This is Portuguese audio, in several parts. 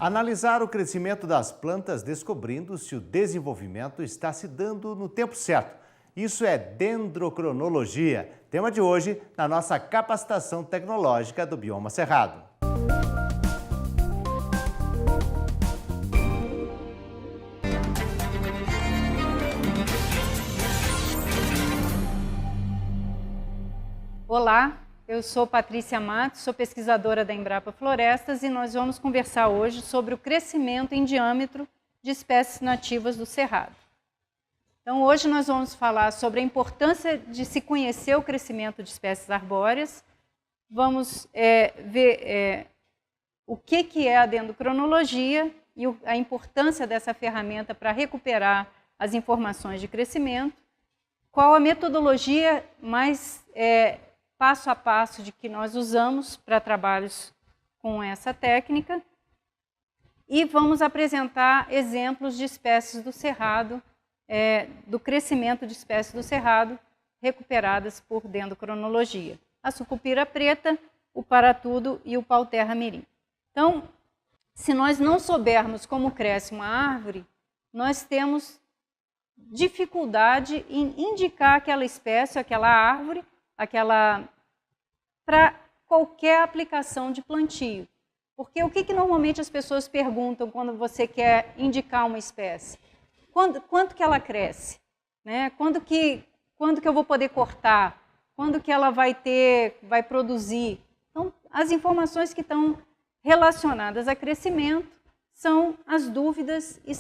Analisar o crescimento das plantas descobrindo se o desenvolvimento está se dando no tempo certo. Isso é dendrocronologia, tema de hoje na nossa capacitação tecnológica do Bioma Cerrado. Olá, eu sou Patrícia Matos, sou pesquisadora da Embrapa Florestas e nós vamos conversar hoje sobre o crescimento em diâmetro de espécies nativas do Cerrado. Então hoje nós vamos falar sobre a importância de se conhecer o crescimento de espécies arbóreas, vamos ver o que é a dendrocronologia e a importância dessa ferramenta para recuperar as informações de crescimento, qual a metodologia mais passo a passo de que nós usamos para trabalhos com essa técnica e vamos apresentar exemplos de espécies do Cerrado, do crescimento de espécies do Cerrado recuperadas por dendrocronologia. A sucupira preta, o paratudo e o pau-terra mirim. Então, se nós não soubermos como cresce uma árvore, nós temos dificuldade em indicar aquela espécie, aquela árvore, para qualquer aplicação de plantio. Porque o que normalmente as pessoas perguntam quando você quer indicar uma espécie? Quanto que ela cresce? Né? Quando que eu vou poder cortar? Quando que ela vai produzir? Então, as informações que estão relacionadas a crescimento são as dúvidas e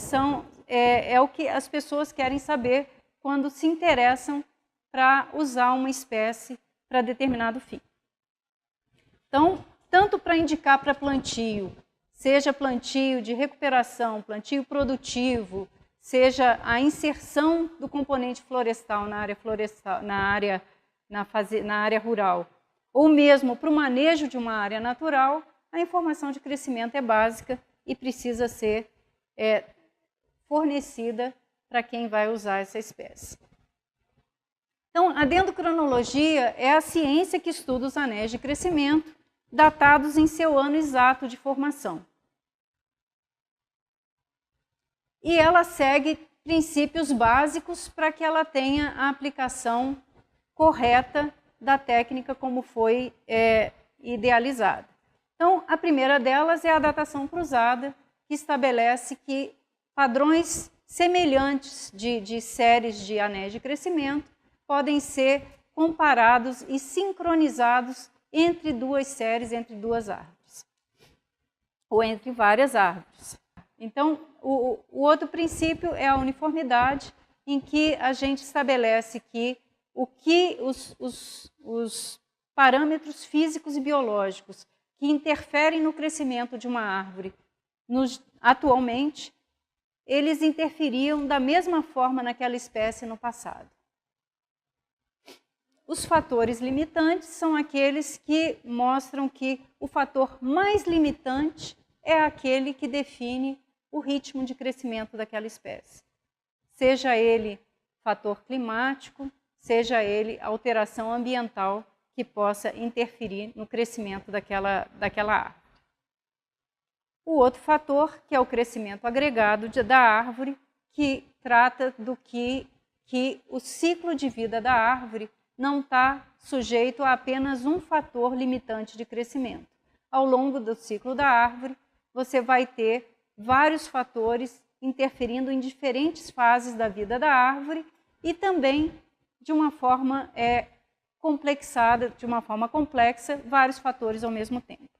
é o que as pessoas querem saber quando se interessam para usar uma espécie para determinado fim. Então, tanto para indicar para plantio, seja plantio de recuperação, plantio produtivo, seja a inserção do componente florestal na área rural, ou mesmo para o manejo de uma área natural, a informação de crescimento é básica e precisa ser fornecida para quem vai usar essa espécie. Então, a dendrocronologia é a ciência que estuda os anéis de crescimento, datados em seu ano exato de formação. E ela segue princípios básicos para que ela tenha a aplicação correta da técnica como foi idealizada. Então, a primeira delas é a datação cruzada, que estabelece que padrões semelhantes de séries de anéis de crescimento podem ser comparados e sincronizados entre duas séries, entre duas árvores, ou entre várias árvores. Então, o outro princípio é a uniformidade, em que a gente estabelece que os parâmetros físicos e biológicos que interferem no crescimento de uma árvore atualmente, eles interferiam da mesma forma naquela espécie no passado. Os fatores limitantes são aqueles que mostram que o fator mais limitante é aquele que define o ritmo de crescimento daquela espécie. Seja ele fator climático, seja ele alteração ambiental que possa interferir no crescimento daquela árvore. O outro fator, que é o crescimento agregado da árvore, que trata do que o ciclo de vida da árvore não está sujeito a apenas um fator limitante de crescimento. Ao longo do ciclo da árvore, você vai ter vários fatores interferindo em diferentes fases da vida da árvore e também de uma forma complexada, de uma forma complexa, vários fatores ao mesmo tempo.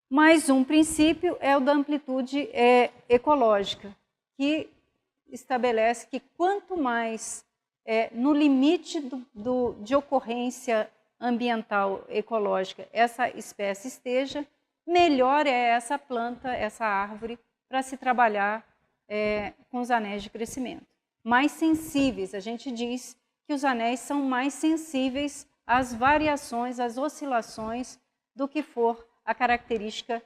Mais um princípio é o da amplitude ecológica, que estabelece que quanto mais no limite de ocorrência ambiental ecológica essa espécie esteja, melhor é essa planta, essa árvore, para se trabalhar com os anéis de crescimento. Mais sensíveis, a gente diz que os anéis são mais sensíveis às variações, às oscilações do que for a característica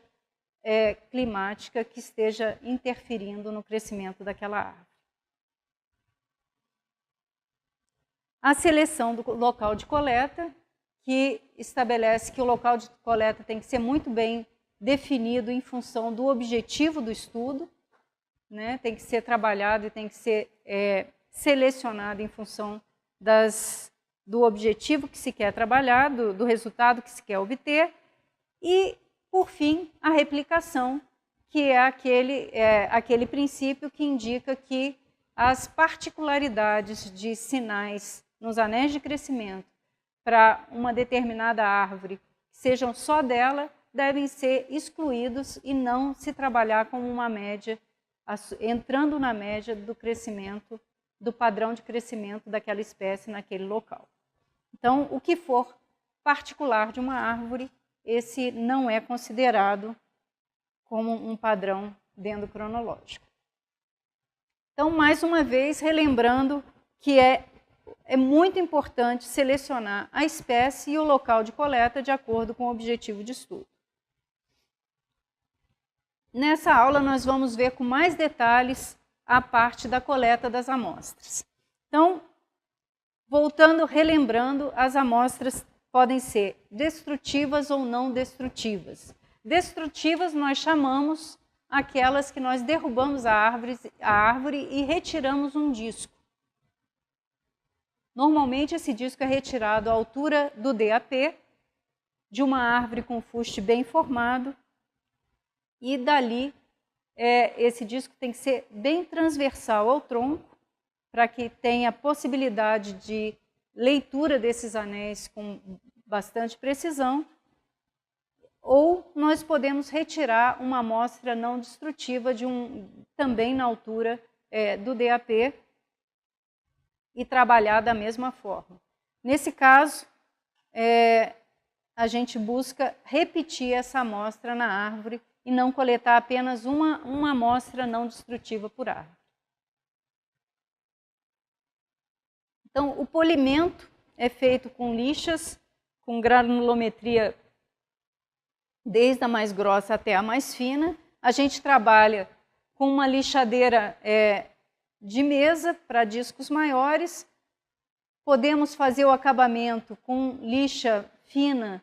climática que esteja interferindo no crescimento daquela árvore. A seleção do local de coleta, que estabelece que o local de coleta tem que ser muito bem definido em função do objetivo do estudo, né? Tem que ser trabalhado e tem que ser selecionado em função do objetivo que se quer trabalhar, do resultado que se quer obter, e, por fim, a replicação, que é aquele princípio que indica que as particularidades de sinais nos anéis de crescimento para uma determinada árvore, sejam só dela, devem ser excluídos e não se trabalhar como uma média, entrando na média do crescimento, do padrão de crescimento daquela espécie naquele local. Então, o que for particular de uma árvore, esse não é considerado como um padrão dendrocronológico. Então, mais uma vez, relembrando que é muito importante selecionar a espécie e o local de coleta de acordo com o objetivo de estudo. Nessa aula, nós vamos ver com mais detalhes a parte da coleta das amostras. Então, voltando, relembrando, as amostras podem ser destrutivas ou não destrutivas. Destrutivas nós chamamos aquelas que nós derrubamos a árvore e retiramos um disco. Normalmente esse disco é retirado à altura do DAP, de uma árvore com fuste bem formado, e dali esse disco tem que ser bem transversal ao tronco, para que tenha possibilidade de leitura desses anéis com bastante precisão, ou nós podemos retirar uma amostra não destrutiva também na altura do DAP e trabalhar da mesma forma. Nesse caso, a gente busca repetir essa amostra na árvore e não coletar apenas uma amostra não destrutiva por árvore. Então, o polimento é feito com lixas, com granulometria desde a mais grossa até a mais fina. A gente trabalha com uma lixadeira de mesa para discos maiores. Podemos fazer o acabamento com lixa fina,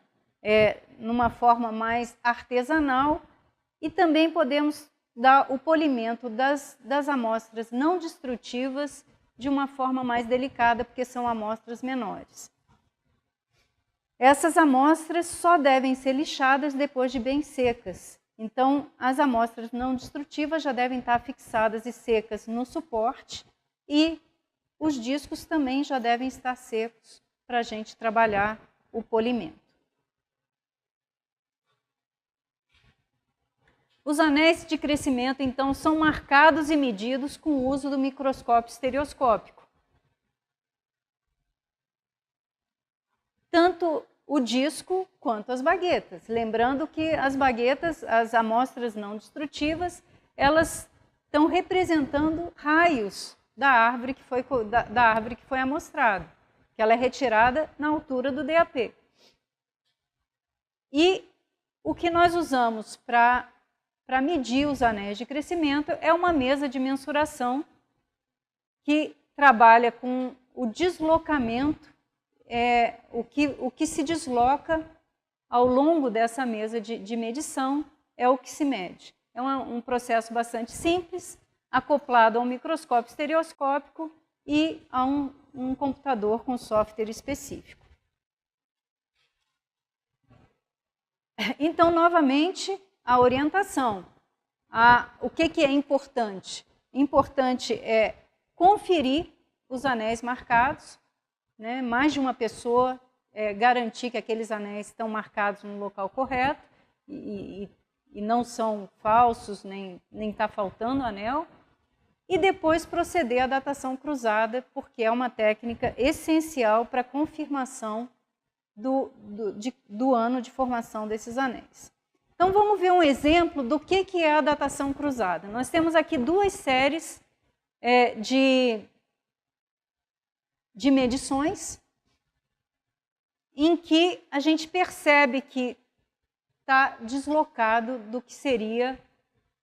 numa forma mais artesanal, e também podemos dar o polimento das amostras não destrutivas de uma forma mais delicada, porque são amostras menores. Essas amostras só devem ser lixadas depois de bem secas. Então, as amostras não destrutivas já devem estar fixadas e secas no suporte, e os discos também já devem estar secos para a gente trabalhar o polimento. Os anéis de crescimento, então, são marcados e medidos com o uso do microscópio estereoscópico. Tanto o disco quanto as baguetas. Lembrando que as baguetas, as amostras não destrutivas, elas estão representando raios da árvore que foi amostrada, que ela é retirada na altura do DAP. E o que nós usamos para medir os anéis de crescimento é uma mesa de mensuração que trabalha com o deslocamento, o que se desloca ao longo dessa mesa de medição é o que se mede. É um processo bastante simples, acoplado a um microscópio estereoscópico e a um computador com software específico. Então, novamente, a orientação. O que é importante? Importante é conferir os anéis marcados, né? Mais de uma pessoa garantir que aqueles anéis estão marcados no local correto e não são falsos, nem está faltando anel. E depois proceder à datação cruzada, porque é uma técnica essencial para a confirmação do ano de formação desses anéis. Então, vamos ver um exemplo do que é a datação cruzada. Nós temos aqui duas séries de medições em que a gente percebe que está deslocado do que seria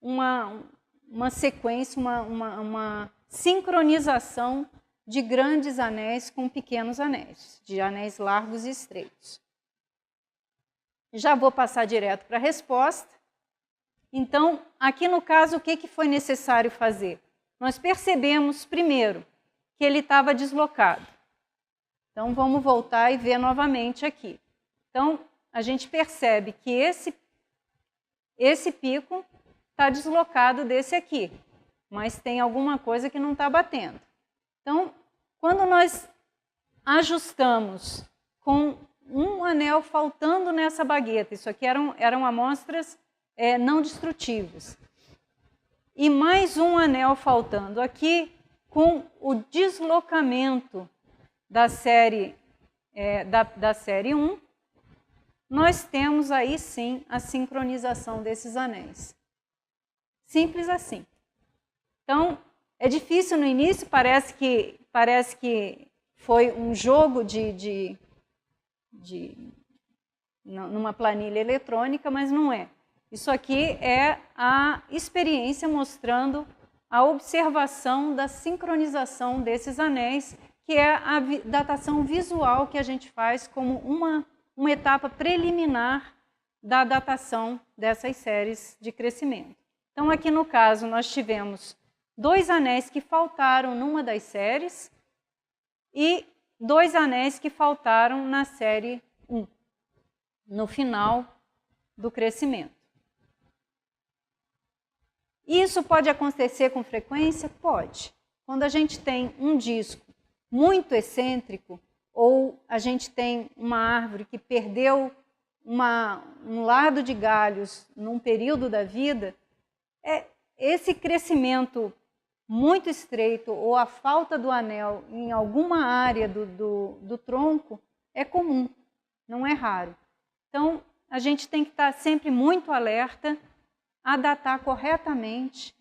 uma sequência, uma sincronização de grandes anéis com pequenos anéis, de anéis largos e estreitos. Já vou passar direto para a resposta. Então, aqui no caso, o que foi necessário fazer? Nós percebemos, primeiro, que ele estava deslocado. Então, vamos voltar e ver novamente aqui. Então, a gente percebe que esse pico está deslocado desse aqui, mas tem alguma coisa que não está batendo. Então, quando nós ajustamos com um anel faltando nessa bagueta, isso aqui eram amostras não destrutivas, e mais um anel faltando aqui, com o deslocamento da série 1, nós temos aí sim a sincronização desses anéis. Simples assim. Então, é difícil no início, parece que foi um jogo numa planilha eletrônica, mas não é. Isso aqui é a experiência mostrando a observação da sincronização desses anéis, que é a datação visual que a gente faz como uma etapa preliminar da datação dessas séries de crescimento. Então, aqui no caso, nós tivemos 2 anéis que faltaram numa das séries e 2 anéis que faltaram na série 1, no final do crescimento. Isso pode acontecer com frequência? Pode. Quando a gente tem um disco muito excêntrico, ou a gente tem uma árvore que perdeu um lado de galhos num período da vida, esse crescimento muito estreito ou a falta do anel em alguma área do tronco é comum, não é raro. Então, a gente tem que estar sempre muito alerta a datar corretamente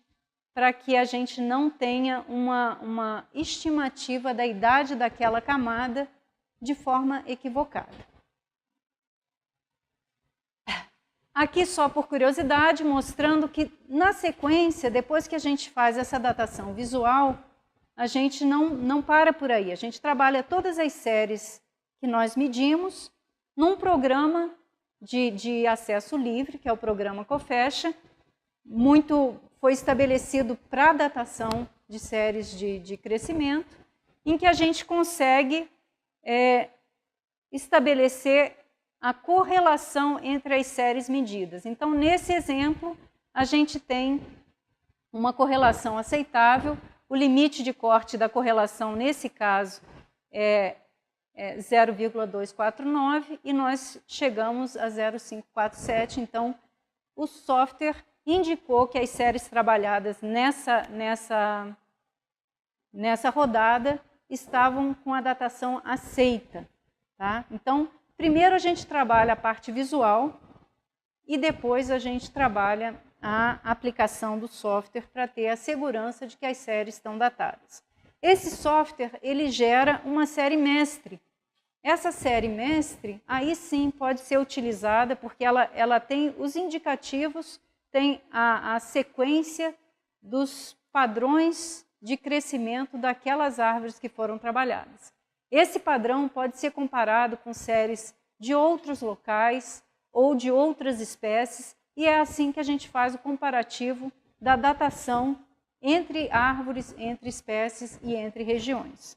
para que a gente não tenha uma estimativa da idade daquela camada de forma equivocada. Aqui só por curiosidade, mostrando que na sequência, depois que a gente faz essa datação visual, a gente não para por aí. A gente trabalha todas as séries que nós medimos num programa de acesso livre, que é o programa COFESHA. Foi estabelecido para a datação de séries de crescimento, em que a gente consegue estabelecer a correlação entre as séries medidas. Então, nesse exemplo, a gente tem uma correlação aceitável. O limite de corte da correlação, nesse caso, é 0,249 e nós chegamos a 0,547. Então, o software indicou que as séries trabalhadas nessa rodada estavam com a datação aceita. Tá? Então, primeiro a gente trabalha a parte visual e depois a gente trabalha a aplicação do software para ter a segurança de que as séries estão datadas. Esse software, ele gera uma série mestre. Essa série mestre, aí sim pode ser utilizada porque ela tem os indicativos, tem a sequência dos padrões de crescimento daquelas árvores que foram trabalhadas. Esse padrão pode ser comparado com séries de outros locais ou de outras espécies, e é assim que a gente faz o comparativo da datação entre árvores, entre espécies e entre regiões.